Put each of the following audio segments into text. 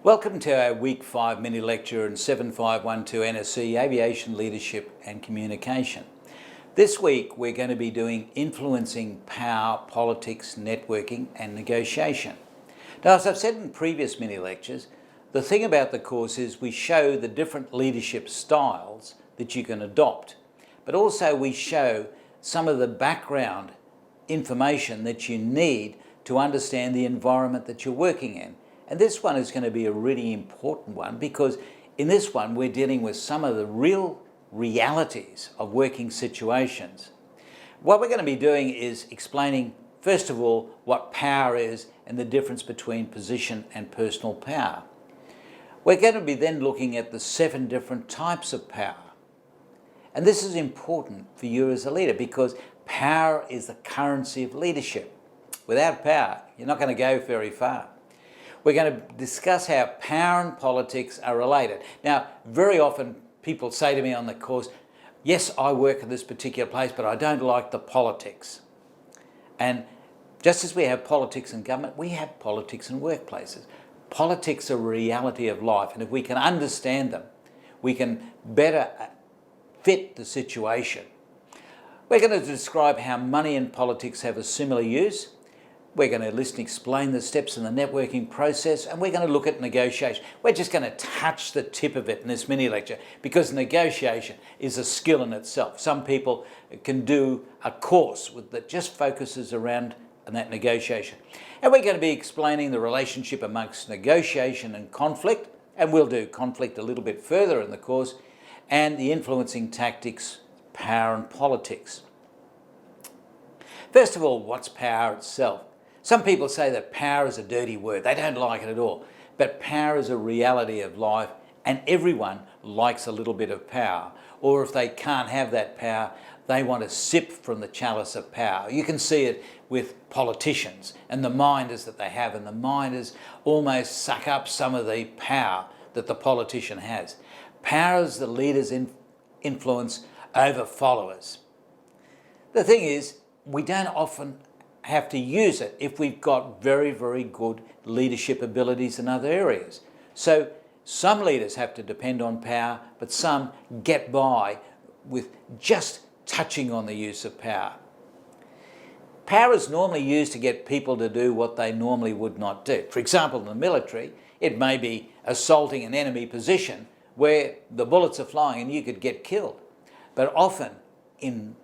Welcome to our Week 5 mini lecture in 7512 NSC Aviation Leadership and Communication. This week we're going to be doing influencing power, politics, networking and negotiation. Now, as I've said in previous mini lectures, the thing about the course is we show the different leadership styles that you can adopt, but also we show some of the background information that you need to understand the environment that you're working in. And this one is going to be a really important one because in this one we're dealing with some of the real realities of working situations. What we're going to be doing is explaining, first of all, what power is and the difference between position and personal power. We're going to be then looking at the 7 different types of power. And this is important for you as a leader because power is the currency of leadership. Without power, you're not going to go very far. We're going to discuss how power and politics are related. Now, very often people say to me on the course, yes, I work in this particular place, but I don't like the politics. And just as we have politics in government, we have politics in workplaces. Politics are a reality of life, and if we can understand them, we can better fit the situation. We're going to describe how money and politics have a similar use. We're going to listen and explain the steps in the networking process, and we're going to look at negotiation. We're just going to touch the tip of it in this mini lecture because negotiation is a skill in itself. Some people can do a course that just focuses around that negotiation. And we're going to be explaining the relationship amongst negotiation and conflict, and we'll do conflict a little bit further in the course, and the influencing tactics, power and politics. First of all, what's power itself? Some people say that power is a dirty word. They don't like it at all. But power is a reality of life, and everyone likes a little bit of power. Or if they can't have that power, they want to sip from the chalice of power. You can see it with politicians and the minders that they have, and the minders almost suck up some of the power that the politician has. Power is the leader's influence over followers. The thing is, we don't often have to use it if we've got very, very good leadership abilities in other areas. So some leaders have to depend on power, but some get by with just touching on the use of power. Power is normally used to get people to do what they normally would not do. For example, in the military, it may be assaulting an enemy position where the bullets are flying and you could get killed. But often in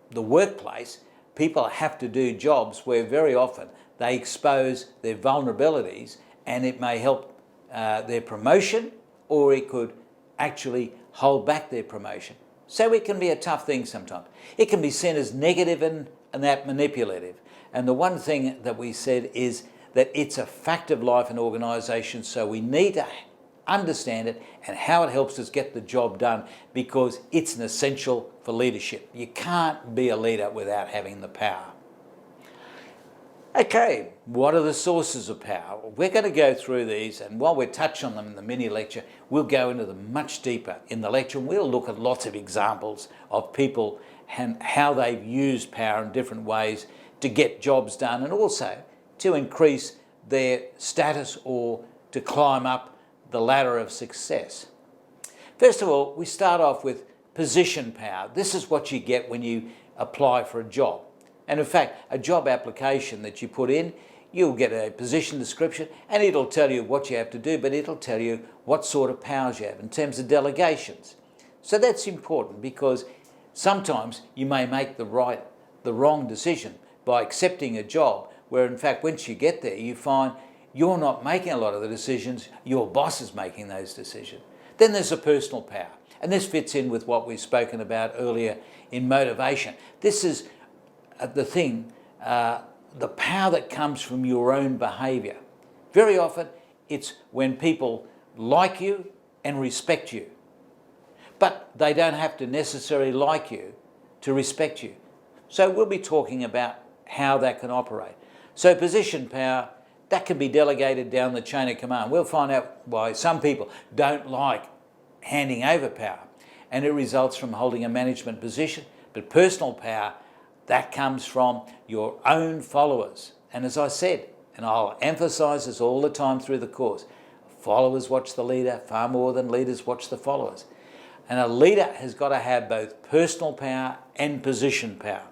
the workplace, people have to do jobs where very often they expose their vulnerabilities, and it may help their promotion, or it could actually hold back their promotion. So it can be a tough thing sometimes. It can be seen as negative and that manipulative. And the one thing that we said is that it's a fact of life in organisations, so we need to understand it and how it helps us get the job done because it's an essential for leadership. You can't be a leader without having the power. Okay, what are the sources of power? We're going to go through these, and while we touch on them in the mini lecture, we'll go into them much deeper in the lecture, and we'll look at lots of examples of people and how they've used power in different ways to get jobs done and also to increase their status or to climb up the ladder of success. First of all, we start off with position power. This is what you get when you apply for a job. And in fact, a job application that you put in, you'll get a position description and it'll tell you what you have to do, but it'll tell you what sort of powers you have in terms of delegations. So that's important because sometimes you may make the wrong decision by accepting a job where in fact once you get there you find you're not making a lot of the decisions, your boss is making those decisions. Then there's a personal power. And this fits in with what we've spoken about earlier in motivation. This is the thing, the power that comes from your own behaviour. Very often it's when people like you and respect you. But they don't have to necessarily like you to respect you. So we'll be talking about how that can operate. So position power, that can be delegated down the chain of command. We'll find out why some people don't like handing over power, and it results from holding a management position. But personal power, that comes from your own followers. And as I said, and I'll emphasise this all the time through the course, Followers watch the leader far more than leaders watch the followers. And a leader has got to have both personal power and position power.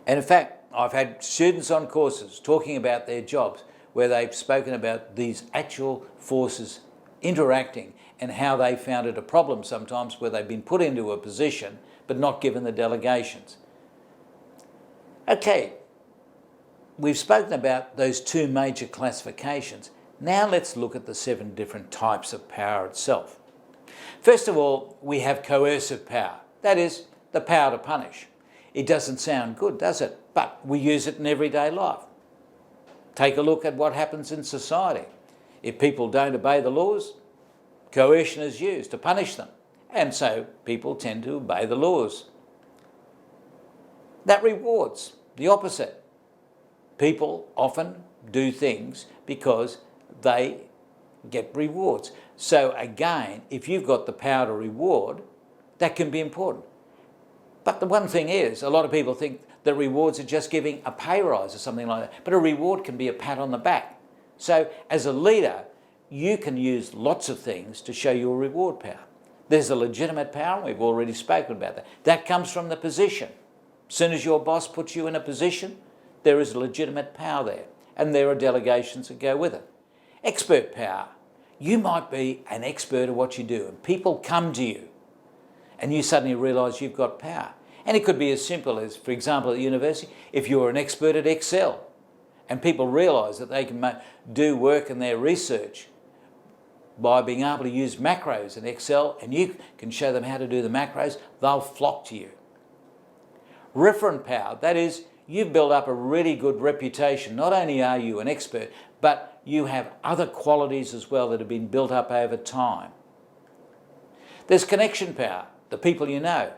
And in fact, I've had students on courses talking about their jobs where they've spoken about these actual forces interacting and how they found it a problem sometimes where they've been put into a position but not given the delegations. Okay, we've spoken about those two major classifications. Now let's look at the 7 different types of power itself. First of all, we have coercive power. That is, the power to punish. It doesn't sound good, does it? But we use it in everyday life. Take a look at what happens in society. If people don't obey the laws, coercion is used to punish them. And so people tend to obey the laws. That rewards the opposite. People often do things because they get rewards. So again, if you've got the power to reward, that can be important. But the one thing is, a lot of people think that rewards are just giving a pay rise or something like that. But a reward can be a pat on the back. So as a leader, you can use lots of things to show your reward power. There's a legitimate power, and we've already spoken about that. That comes from the position. As soon as your boss puts you in a position, there is a legitimate power there. And there are delegations that go with it. Expert power. You might be an expert at what you do, and people come to you, and you suddenly realise you've got power. And it could be as simple as, for example, at university, if you're an expert at Excel, and people realise that they can do work in their research by being able to use macros in Excel, and you can show them how to do the macros, they'll flock to you. Referent power, that is, you build up a really good reputation. Not only are you an expert, but you have other qualities as well that have been built up over time. There's connection power, the people you know.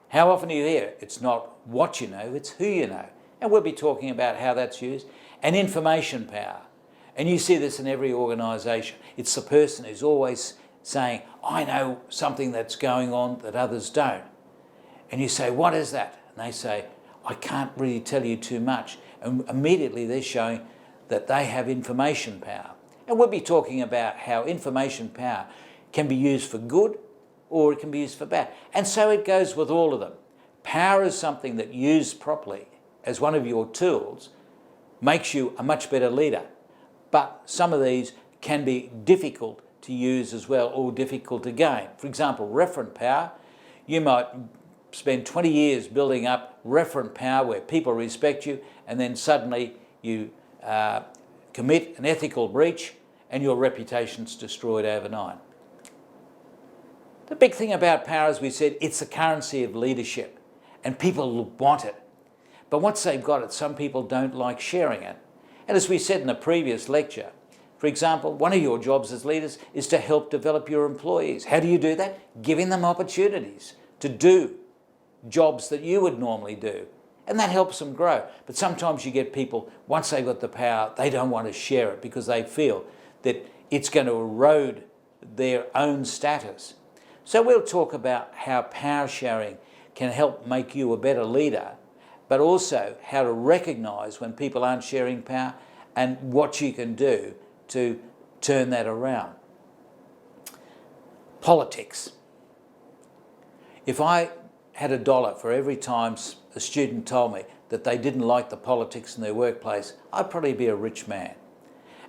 How often do you hear, it's not what you know, it's who you know. And we'll be talking about how that's used. And information power. And you see this in every organisation. It's the person who's always saying, I know something that's going on that others don't. And you say, what is that? And they say, I can't really tell you too much. And immediately they're showing that they have information power. And we'll be talking about how information power can be used for good or it can be used for bad. And so it goes with all of them. Power is something that used properly as one of your tools makes you a much better leader. But some of these can be difficult to use as well or difficult to gain. For example, referent power. You might spend 20 years building up referent power where people respect you, and then suddenly you commit an ethical breach and your reputation's destroyed overnight. The big thing about power, as we said, it's the currency of leadership, and people want it. But once they've got it, some people don't like sharing it. And as we said in a previous lecture, for example, one of your jobs as leaders is to help develop your employees. How do you do that? Giving them opportunities to do jobs that you would normally do. And that helps them grow. But sometimes you get people, once they've got the power, they don't want to share it because they feel that it's going to erode their own status. So we'll talk about how power sharing can help make you a better leader, but also how to recognise when people aren't sharing power and what you can do to turn that around. Politics. If I had $1 for every time a student told me that they didn't like the politics in their workplace, I'd probably be a rich man.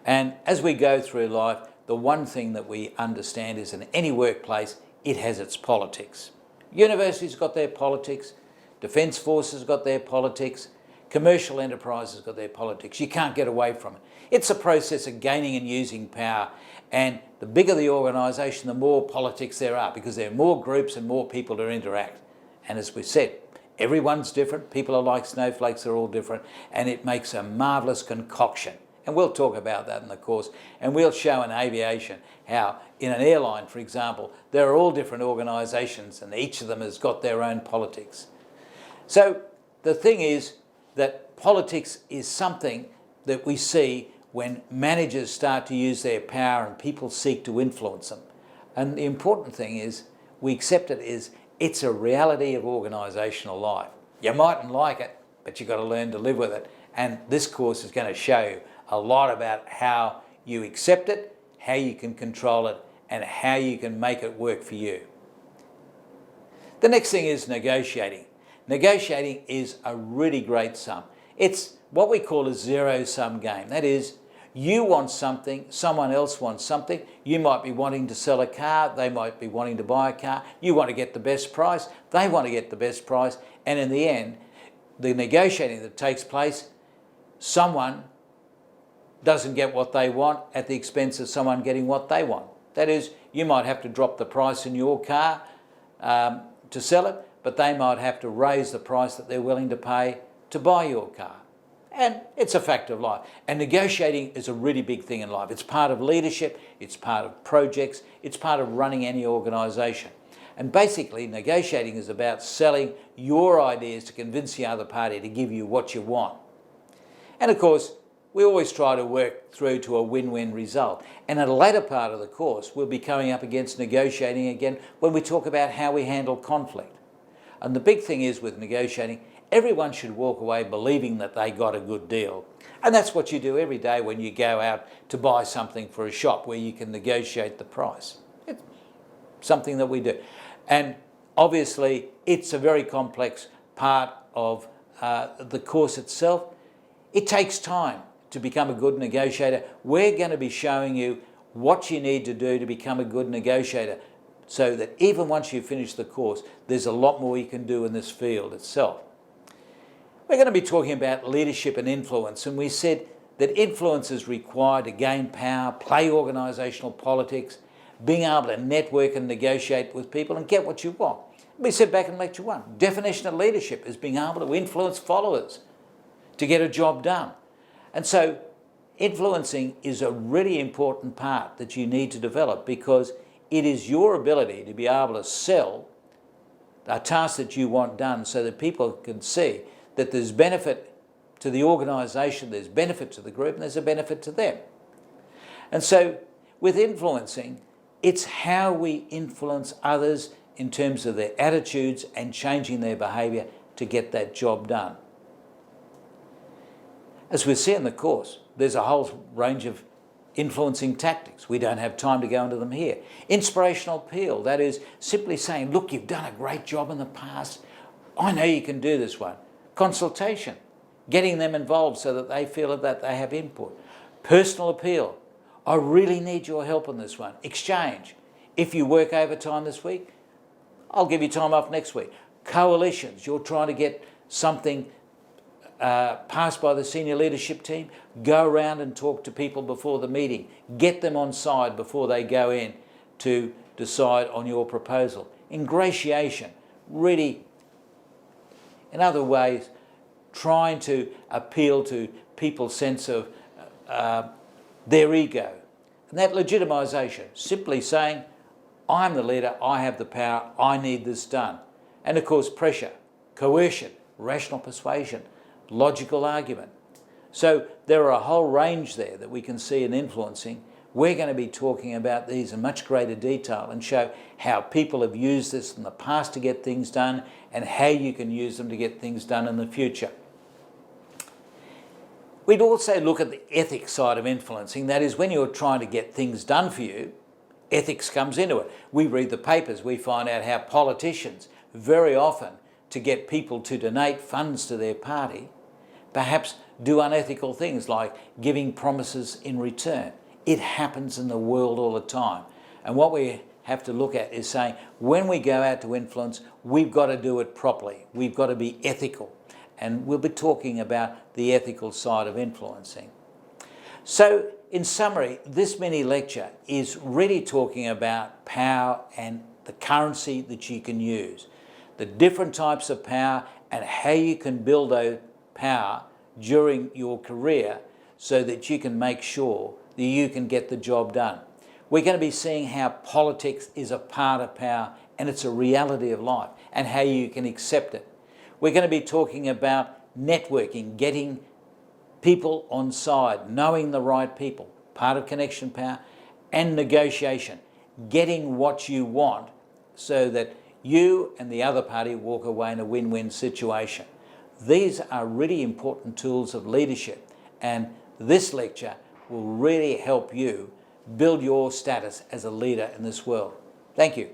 And as we go through life, the one thing that we understand is in any workplace, it has its politics. Universities got their politics, Defence Forces got their politics, commercial enterprises got their politics. You can't get away from it. It's a process of gaining and using power, and the bigger the organisation, the more politics there are, because there are more groups and more people to interact. And as we said, everyone's different, people are like snowflakes, they're all different, and it makes a marvellous concoction. And we'll talk about that in the course, and we'll show in aviation how in an airline, for example, there are all different organisations and each of them has got their own politics. So the thing is that politics is something that we see when managers start to use their power and people seek to influence them. And the important thing is we accept it as it's a reality of organisational life. You mightn't like it, but you've got to learn to live with it. And this course is going to show you a lot about how you accept it how you can control it, and how you can make it work for you. The next thing is negotiating. Negotiating is a really great sum. It's what we call a zero-sum game. That is, you want something, someone else wants something. You might be wanting to sell a car, they might be wanting to buy a car. You want to get the best price, they want to get the best price. And in the end, the negotiating that takes place, someone doesn't get what they want at the expense of someone getting what they want. That is, you might have to drop the price in your car to sell it, but they might have to raise the price that they're willing to pay to buy your car. And it's a fact of life. And negotiating is a really big thing in life. It's part of leadership, it's part of projects, it's part of running any organisation. And basically, negotiating is about selling your ideas to convince the other party to give you what you want. And of course, we always try to work through to a win-win result. And at a later part of the course, we'll be coming up against negotiating again when we talk about how we handle conflict. And the big thing is with negotiating, everyone should walk away believing that they got a good deal. And that's what you do every day when you go out to buy something for a shop where you can negotiate the price. It's something that we do. And obviously, it's a very complex part of the course itself. It takes time to become a good negotiator. We're going to be showing you what you need to do to become a good negotiator, so that even once you finish the course, there's a lot more you can do in this field itself. We're going to be talking about leadership and influence, and we said that influence is required to gain power, play organisational politics, being able to network and negotiate with people and get what you want. We said back in lecture 1, definition of leadership is being able to influence followers to get a job done. And so influencing is a really important part that you need to develop, because it is your ability to be able to sell a task that you want done so that people can see that there's benefit to the organisation, there's benefit to the group, and there's a benefit to them. And so with influencing, it's how we influence others in terms of their attitudes and changing their behaviour to get that job done. As we see in the course, there's a whole range of influencing tactics. We don't have time to go into them here. Inspirational appeal, that is simply saying, look, you've done a great job in the past. I know you can do this one. Consultation, getting them involved so that they feel that they have input. Personal appeal, I really need your help on this one. Exchange, if you work overtime this week, I'll give you time off next week. Coalitions, you're trying to get something passed by the senior leadership team, go around and talk to people before the meeting. Get them on side before they go in to decide on your proposal. Ingratiation, really, in other ways, trying to appeal to people's sense of their ego. And that legitimisation, simply saying, I'm the leader, I have the power, I need this done. And of course, pressure, coercion, rational persuasion, logical argument. So there are a whole range there that we can see in influencing. We're going to be talking about these in much greater detail and show how people have used this in the past to get things done and how you can use them to get things done in the future. We'd also look at the ethics side of influencing. That is, when you're trying to get things done for you, ethics comes into it. We read the papers, we find out how politicians, very often, to get people to donate funds to their party, perhaps do unethical things like giving promises in return. It happens in the world all the time. And what we have to look at is saying, when we go out to influence, we've got to do it properly. We've got to be ethical. And we'll be talking about the ethical side of influencing. So, in summary, this mini lecture is really talking about power and the currency that you can use, the different types of power and how you can build those power during your career so that you can make sure that you can get the job done. We're going to be seeing how politics is a part of power and it's a reality of life and how you can accept it. We're going to be talking about networking, getting people on side, knowing the right people, part of connection power, and negotiation, getting what you want so that you and the other party walk away in a win-win situation. These are really important tools of leadership, and this lecture will really help you build your status as a leader in this world. Thank you.